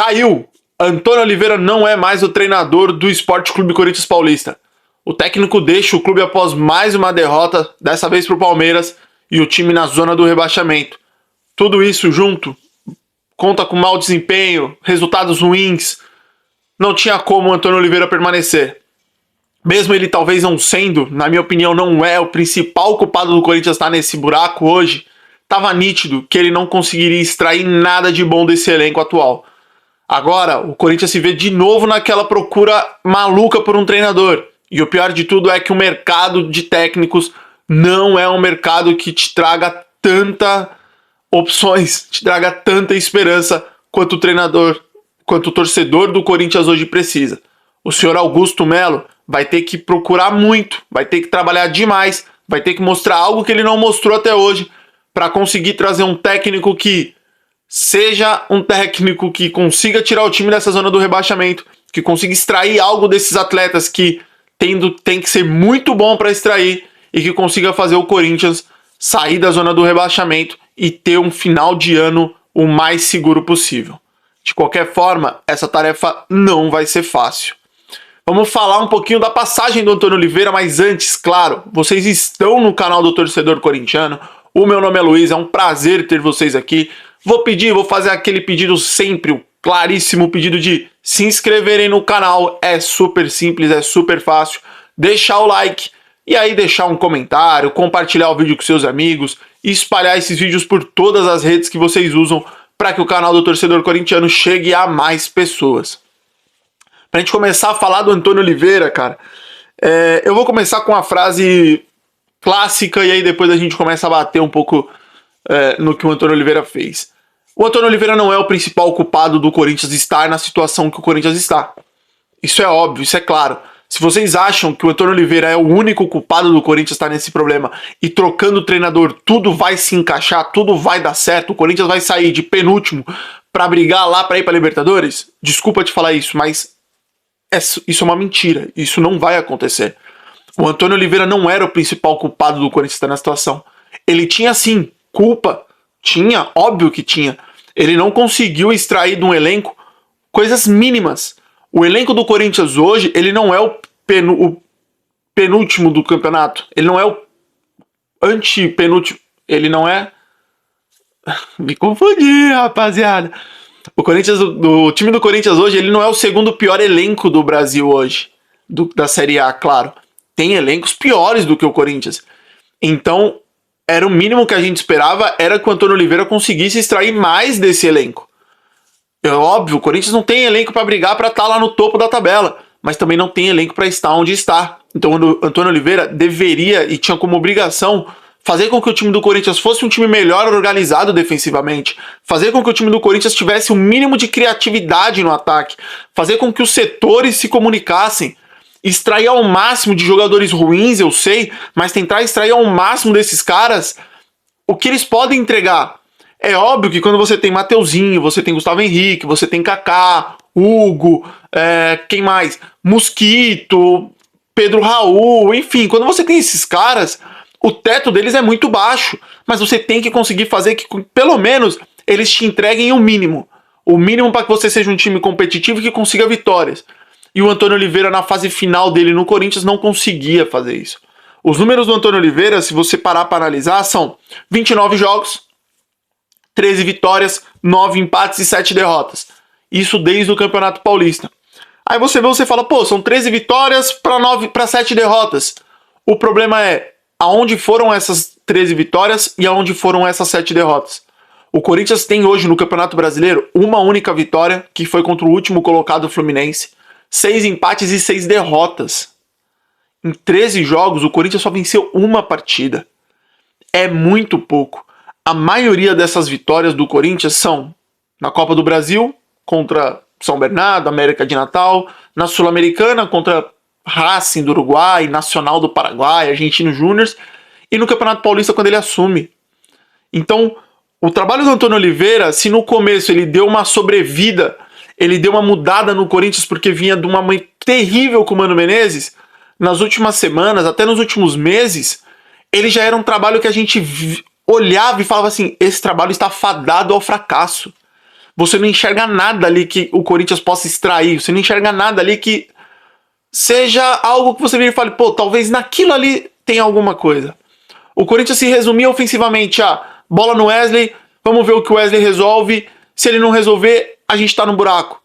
Caiu! Antônio Oliveira não é mais o treinador do Sport Clube Corinthians Paulista. O técnico deixa o clube após mais uma derrota, dessa vez para o Palmeiras, e o time na zona do rebaixamento. Tudo isso junto, conta com mau desempenho, resultados ruins. Não tinha como o Antônio Oliveira permanecer. Mesmo ele talvez não sendo, na minha opinião, não é o principal culpado do Corinthians estar nesse buraco hoje, estava nítido que ele não conseguiria extrair nada de bom desse elenco atual. Agora, o Corinthians se vê de novo naquela procura maluca por um treinador. E o pior de tudo é que o mercado de técnicos não é um mercado que te traga tanta opções, te traga tanta esperança quanto o treinador, quanto o torcedor do Corinthians hoje precisa. O senhor Augusto Melo vai ter que procurar muito, vai ter que trabalhar demais, vai ter que mostrar algo que ele não mostrou até hoje para conseguir trazer um técnico que seja um técnico que consiga tirar o time dessa zona do rebaixamento, que consiga extrair algo desses atletas que tem que ser muito bom para extrair e que consiga fazer o Corinthians sair da zona do rebaixamento e ter um final de ano o mais seguro possível. De qualquer forma, essa tarefa não vai ser fácil. Vamos falar um pouquinho da passagem do Antônio Oliveira, mas antes, claro, vocês estão no canal do Torcedor Corintiano. O meu nome é Luiz, é um prazer ter vocês aqui. Vou fazer aquele pedido sempre, o claríssimo pedido de se inscreverem no canal. É super simples, é super fácil. Deixar o like e aí deixar um comentário, compartilhar o vídeo com seus amigos e espalhar esses vídeos por todas as redes que vocês usam para que o canal do Torcedor Corintiano chegue a mais pessoas. Pra gente começar a falar do Antônio Oliveira, cara, eu vou começar com uma frase clássica e aí depois a gente começa a bater um pouco no que o Antônio Oliveira fez. O Antônio Oliveira não é o principal culpado do Corinthians estar na situação que o Corinthians está. Isso é óbvio, isso é claro. Se vocês acham que o Antônio Oliveira é o único culpado do Corinthians estar nesse problema e trocando o treinador tudo vai se encaixar, tudo vai dar certo, o Corinthians vai sair de penúltimo para brigar lá para ir para Libertadores, desculpa te falar isso, mas isso é uma mentira, isso não vai acontecer. O Antônio Oliveira não era o principal culpado do Corinthians estar na situação. Ele tinha sim culpa, tinha, óbvio que tinha. Ele não conseguiu extrair de um elenco coisas mínimas. O elenco do Corinthians hoje, ele não é o penúltimo do campeonato. Ele não é o antepenúltimo. Ele não é... Me confundi, rapaziada. O time do Corinthians hoje, ele não é o segundo pior elenco do Brasil hoje. Da Série A, claro. Tem elencos piores do que o Corinthians. Então, era o mínimo que a gente esperava, era que o Antônio Oliveira conseguisse extrair mais desse elenco. É óbvio, o Corinthians não tem elenco para brigar para estar lá no topo da tabela, mas também não tem elenco para estar onde está. Então o Antônio Oliveira deveria e tinha como obrigação fazer com que o time do Corinthians fosse um time melhor organizado defensivamente, fazer com que o time do Corinthians tivesse um mínimo de criatividade no ataque, fazer com que os setores se comunicassem, extrair ao máximo de jogadores ruins, eu sei, mas tentar extrair ao máximo desses caras o que eles podem entregar. É óbvio que quando você tem Mateuzinho, você tem Gustavo Henrique, você tem Kaká, Hugo, quem mais? Mosquito, Pedro Raul, enfim, quando você tem esses caras, o teto deles é muito baixo, mas você tem que conseguir fazer que, pelo menos, eles te entreguem o mínimo para que você seja um time competitivo e que consiga vitórias. E o Antônio Oliveira, na fase final dele no Corinthians, não conseguia fazer isso. Os números do Antônio Oliveira, se você parar para analisar, são 29 jogos, 13 vitórias, 9 empates e 7 derrotas. Isso desde o Campeonato Paulista. Aí você fala, pô, são 13 vitórias para 7 derrotas. O problema é, aonde foram essas 13 vitórias e aonde foram essas 7 derrotas? O Corinthians tem hoje no Campeonato Brasileiro uma única vitória, que foi contra o último colocado Fluminense. 6 empates e 6 derrotas. Em 13 jogos, o Corinthians só venceu uma partida. É muito pouco. A maioria dessas vitórias do Corinthians são na Copa do Brasil, contra São Bernardo, América de Natal, na Sul-Americana, contra Racing do Uruguai, Nacional do Paraguai, Argentino Júnior, e no Campeonato Paulista quando ele assume. Então, o trabalho do Antônio Oliveira, se no começo ele deu uma sobrevida, ele deu uma mudada no Corinthians porque vinha de uma mãe terrível com o Mano Menezes, nas últimas semanas, até nos últimos meses, ele já era um trabalho que a gente olhava e falava assim, esse trabalho está fadado ao fracasso. Você não enxerga nada ali que o Corinthians possa extrair. Você não enxerga nada ali que seja algo que você vira e fale, pô, talvez naquilo ali tenha alguma coisa. O Corinthians se resumia ofensivamente a bola no Wesley, vamos ver o que o Wesley resolve. Se ele não resolver, a gente tá no buraco.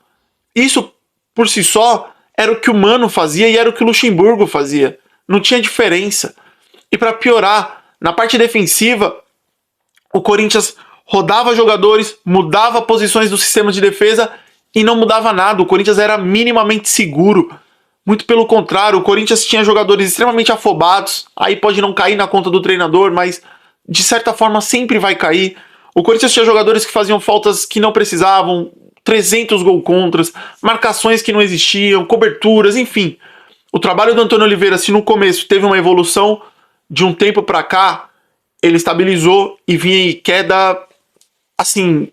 Isso, por si só, era o que o Mano fazia e era o que o Luxemburgo fazia. Não tinha diferença. E para piorar, na parte defensiva, o Corinthians rodava jogadores, mudava posições do sistema de defesa e não mudava nada. O Corinthians era minimamente seguro. Muito pelo contrário, o Corinthians tinha jogadores extremamente afobados. Aí pode não cair na conta do treinador, mas de certa forma sempre vai cair. O Corinthians tinha jogadores que faziam faltas que não precisavam, 300 gol contras, marcações que não existiam, coberturas, enfim. O trabalho do Antônio Oliveira, se no começo teve uma evolução, de um tempo pra cá, ele estabilizou e vinha em queda, assim,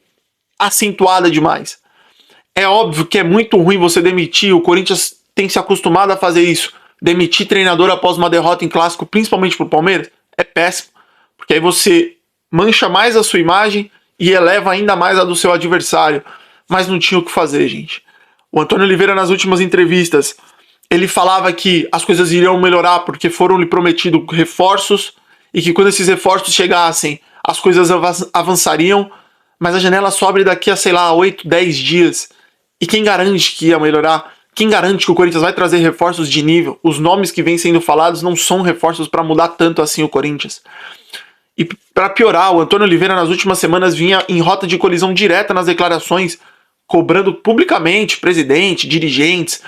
acentuada demais. É óbvio que é muito ruim você demitir, o Corinthians tem se acostumado a fazer isso, demitir treinador após uma derrota em clássico, principalmente pro Palmeiras, é péssimo, porque aí você mancha mais a sua imagem e eleva ainda mais a do seu adversário, mas não tinha o que fazer, gente. O Antônio Oliveira, nas últimas entrevistas, ele falava que as coisas iriam melhorar porque foram lhe prometidos reforços e que quando esses reforços chegassem, as coisas avançariam, mas a janela só abre daqui a, sei lá, 8, 10 dias. E quem garante que ia melhorar? Quem garante que o Corinthians vai trazer reforços de nível? Os nomes que vêm sendo falados não são reforços para mudar tanto assim o Corinthians. E para piorar, o Antônio Oliveira nas últimas semanas vinha em rota de colisão direta nas declarações, cobrando publicamente presidente, dirigentes.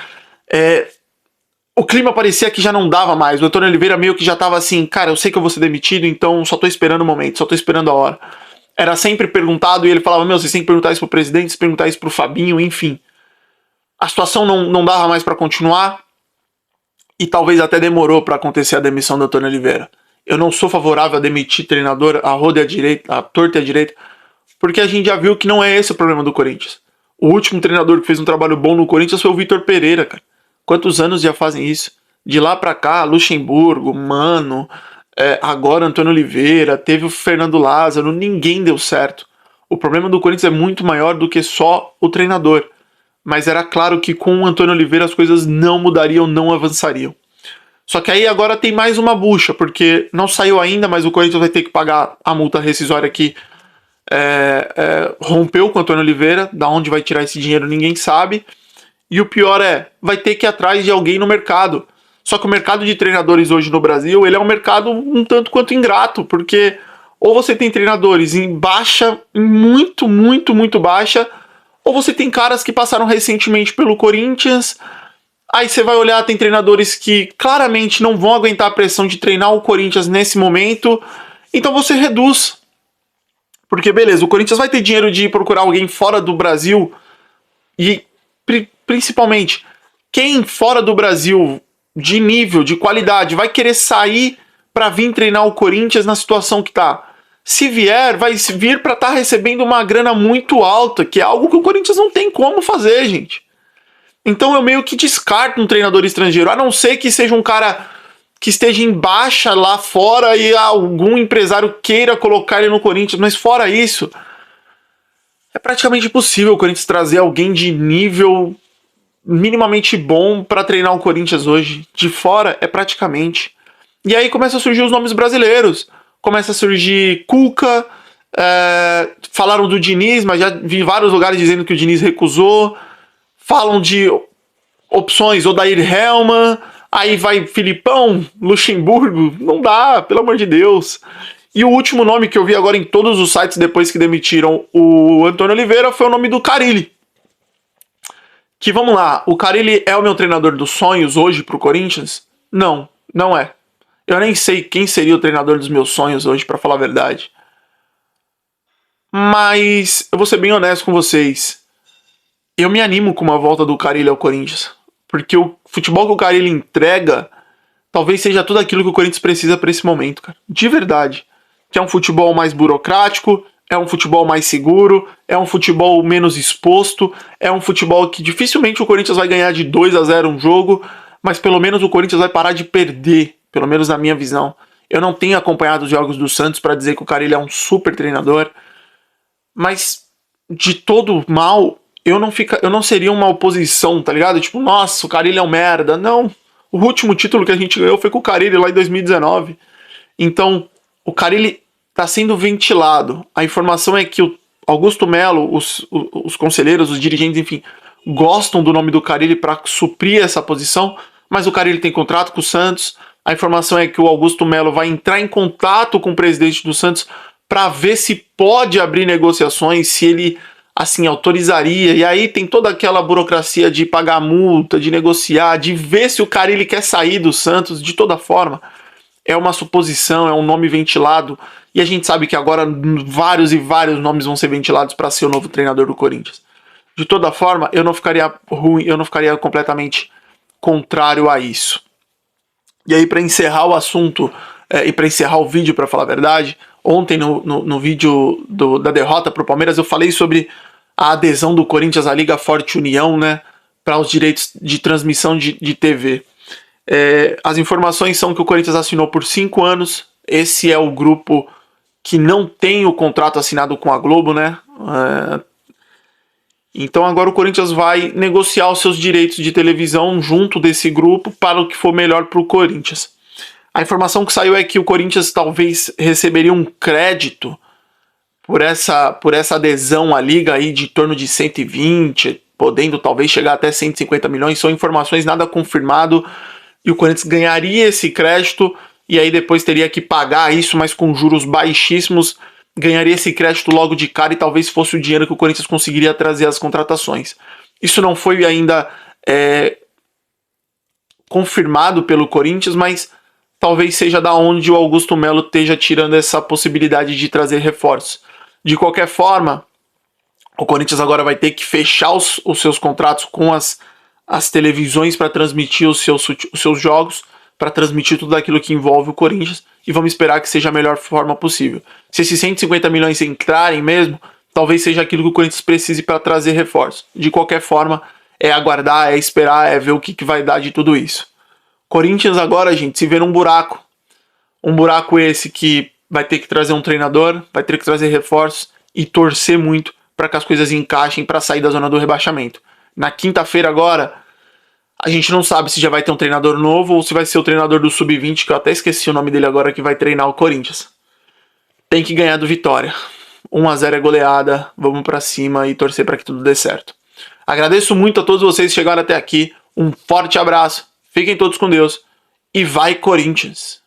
O clima parecia que já não dava mais. O Antônio Oliveira meio que já tava assim, cara, eu sei que eu vou ser demitido, então só tô esperando o momento, só tô esperando a hora. Era sempre perguntado e ele falava, meu, vocês têm que perguntar isso pro presidente, vocês perguntar isso pro Fabinho, enfim. A situação não dava mais para continuar e talvez até demorou para acontecer a demissão do Antônio Oliveira. Eu não sou favorável a demitir treinador a roda e a direita, a torta e a direita, porque a gente já viu que não é esse o problema do Corinthians. O último treinador que fez um trabalho bom no Corinthians foi o Vitor Pereira, cara. Quantos anos já fazem isso? De lá pra cá, Luxemburgo, Mano, agora Antônio Oliveira, teve o Fernando Lázaro, ninguém deu certo. O problema do Corinthians é muito maior do que só o treinador. Mas era claro que com o Antônio Oliveira as coisas não mudariam, não avançariam. Só que aí agora tem mais uma bucha, porque não saiu ainda, mas o Corinthians vai ter que pagar a multa rescisória que rompeu com o Antônio Oliveira. Da onde vai tirar esse dinheiro ninguém sabe. E o pior vai ter que ir atrás de alguém no mercado. Só que o mercado de treinadores hoje no Brasil, ele é um mercado um tanto quanto ingrato, porque ou você tem treinadores em baixa, muito, muito, muito baixa, ou você tem caras que passaram recentemente pelo Corinthians, aí você vai olhar, tem treinadores que claramente não vão aguentar a pressão de treinar o Corinthians nesse momento, então você reduz. Porque beleza, o Corinthians vai ter dinheiro de ir procurar alguém fora do Brasil e principalmente, quem fora do Brasil de nível, de qualidade, vai querer sair para vir treinar o Corinthians na situação que tá? Se vier, vai vir para estar recebendo uma grana muito alta, que é algo que o Corinthians não tem como fazer, gente. Então eu meio que descarto um treinador estrangeiro, a não ser que seja um cara que esteja em baixa lá fora e algum empresário queira colocar ele no Corinthians, mas fora isso, é praticamente impossível o Corinthians trazer alguém de nível minimamente bom para treinar o Corinthians hoje. De fora é praticamente. E aí começa a surgir os nomes brasileiros. Começa a surgir Cuca. Falaram do Diniz, mas já vi vários lugares dizendo que o Diniz recusou. Falam de opções, Odair Hellmann. Aí vai Filipão, Luxemburgo. Não dá, pelo amor de Deus. E o último nome que eu vi agora em todos os sites depois que demitiram o Antônio Oliveira foi o nome do Carille. Que vamos lá, o Carille é o meu treinador dos sonhos hoje pro Corinthians? Não, não é. Eu nem sei quem seria o treinador dos meus sonhos hoje, pra falar a verdade. Mas eu vou ser bem honesto com vocês. Eu me animo com uma volta do Carille ao Corinthians. Porque o futebol que o Carille entrega talvez seja tudo aquilo que o Corinthians precisa pra esse momento, cara. De verdade. Que é um futebol mais burocrático, é um futebol mais seguro, é um futebol menos exposto, é um futebol que dificilmente o Corinthians vai ganhar de 2-0 um jogo, mas pelo menos o Corinthians vai parar de perder, pelo menos na minha visão. Eu não tenho acompanhado os jogos do Santos para dizer que o Carille é um super treinador, mas de todo mal, eu não seria uma oposição, tá ligado? Tipo, nossa, o Carille é um merda. Não. O último título que a gente ganhou foi com o Carille lá em 2019. Então, o Carille tá sendo ventilado. A informação é que o Augusto Melo, os conselheiros, os dirigentes, enfim, gostam do nome do Carille para suprir essa posição, mas o Carille tem contrato com o Santos. A informação é que o Augusto Melo vai entrar em contato com o presidente do Santos para ver se pode abrir negociações, se ele assim autorizaria. E aí tem toda aquela burocracia de pagar multa, de negociar, de ver se o Carille quer sair do Santos. De toda forma, é uma suposição, é um nome ventilado. E a gente sabe que agora vários e vários nomes vão ser ventilados para ser o novo treinador do Corinthians. De toda forma, eu não ficaria completamente contrário a isso. E aí, para encerrar o assunto e para encerrar o vídeo, para falar a verdade, ontem no vídeo da derrota para o Palmeiras, eu falei sobre a adesão do Corinthians à Liga Forte União, né, para os direitos de transmissão de TV. As informações são que o Corinthians assinou por 5 anos. Esse é o grupo que não tem o contrato assinado com a Globo, né? Então agora o Corinthians vai negociar os seus direitos de televisão junto desse grupo para o que for melhor para o Corinthians. A informação que saiu é que o Corinthians talvez receberia um crédito por essa adesão à liga aí de torno de 120, podendo talvez chegar até 150 milhões. São informações nada confirmado. E o Corinthians ganharia esse crédito e aí depois teria que pagar isso, mas com juros baixíssimos. Ganharia esse crédito logo de cara e talvez fosse o dinheiro que o Corinthians conseguiria trazer às contratações. Isso não foi ainda confirmado pelo Corinthians, mas talvez seja da onde o Augusto Melo esteja tirando essa possibilidade de trazer reforços. De qualquer forma, o Corinthians agora vai ter que fechar os seus contratos com as televisões para transmitir os seus jogos, para transmitir tudo aquilo que envolve o Corinthians, e vamos esperar que seja a melhor forma possível. Se esses 150 milhões entrarem mesmo, talvez seja aquilo que o Corinthians precise para trazer reforço. De qualquer forma, é aguardar, é esperar, é ver o que vai dar de tudo isso. Corinthians agora, gente, se vê num buraco. Um buraco esse que vai ter que trazer um treinador, vai ter que trazer reforços e torcer muito para que as coisas encaixem para sair da zona do rebaixamento. Na quinta-feira agora, a gente não sabe se já vai ter um treinador novo ou se vai ser o treinador do Sub-20, que eu até esqueci o nome dele agora, que vai treinar o Corinthians. Tem que ganhar do Vitória. 1-0 é goleada, vamos pra cima e torcer para que tudo dê certo. Agradeço muito a todos vocês que chegaram até aqui. Um forte abraço, fiquem todos com Deus e vai Corinthians!